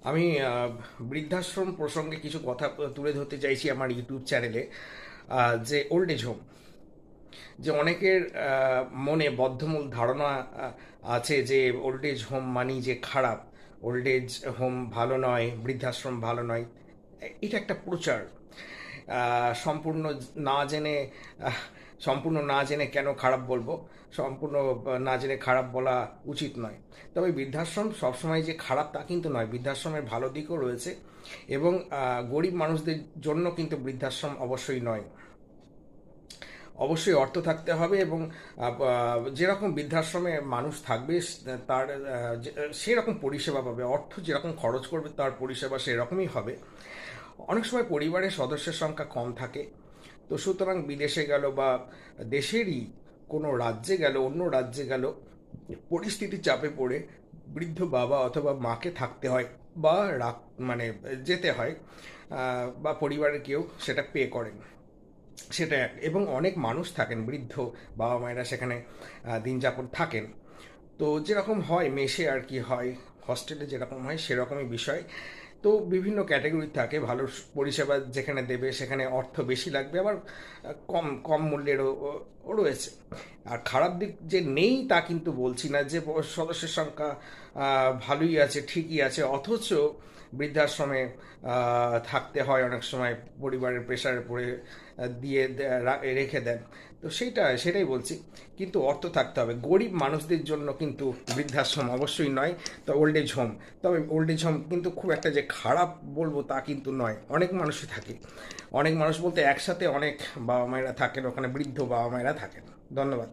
আমি বৃদ্ধাশ্রম প্রসঙ্গে কিছু কথা তুলে ধরতে চাইছি আমার ইউটিউব চ্যানেলে। যে ওল্ড এজ হোম, যে অনেকের মনে বদ্ধমূল ধারণা আছে যে ওল্ড এজ হোম মানেই যে খারাপ, ওল্ড এজ হোম ভালো নয়, বৃদ্ধাশ্রম ভালো নয়। এটা একটা প্রচার। সম্পূর্ণ না জেনে আহ, সম্পূর্ণ না জেনে কেন খারাপ বলবো, সম্পূর্ণ না জেনে খারাপ বলা উচিত নয়। তবে বৃদ্ধাশ্রম সবসময় যে খারাপ তা কিন্তু নয়, বৃদ্ধাশ্রমের ভালো দিকও রয়েছে। এবং গরিব মানুষদের জন্য কিন্তু বৃদ্ধাশ্রম অবশ্যই নয়। অবশ্যই অর্থ থাকতে হবে এবং যেরকম বৃদ্ধাশ্রমে মানুষ থাকবে তার সেরকম পরিষেবা পাবে, অর্থ যেরকম খরচ করবে তার পরিষেবা সেরকমই হবে। অনেক সময় পরিবারের সদস্যের সংখ্যা কম থাকে, তো সুতরাং বিদেশে গেল বা দেশেরই কোনো রাজ্যে গেল, অন্য রাজ্যে গেল, পরিস্থিতির চাপে পড়ে বৃদ্ধ বাবা অথবা মাকে থাকতে হয় বা রাখ মানে যেতে হয়, বা পরিবারের কেউ সেটা পে করেন। সেটা এবং অনেক মানুষ থাকেন বৃদ্ধ বাবা মায়েরা সেখানে দিন যাপন থাকেন। তো যেরকম হয় মেসে আর কি হয়, হস্টেলে যেরকম হয় সেরকমই বিষয়। তো বিভিন্ন ক্যাটাগরি থাকে, ভালো পরিষেবা যেখানে দেবে সেখানে অর্থ বেশি লাগবে, আবার কম কম মূল্যেরও রয়েছে। আর খারাপ দিক যে নেই তা কিন্তু বলছি না, যে সদস্যের সংখ্যা ভালোই আছে, ঠিকই আছে, অথচ বৃদ্ধাশ্রমে থাকতে হয় অনেক সময় পরিবারের প্রেশারে পড়ে, রেখে দেন। তো সেটাই বলছি। কিন্তু অর্থ থাকতে হবে, গরিব মানুষদের জন্য কিন্তু বৃদ্ধাশ্রম অবশ্যই নয়। তো ওল্ড এজ হোম, তবে ওল্ড এজ হোম কিন্তু খুব একটা যে খারাপ বলবো তা কিন্তু নয়, অনেক মানুষই থাকে। অনেক মানুষ বলতে একসাথে অনেক বাবা মায়েরা থাকেন ওখানে, বৃদ্ধ বাবা মায়েরা থাকেন। ধন্যবাদ।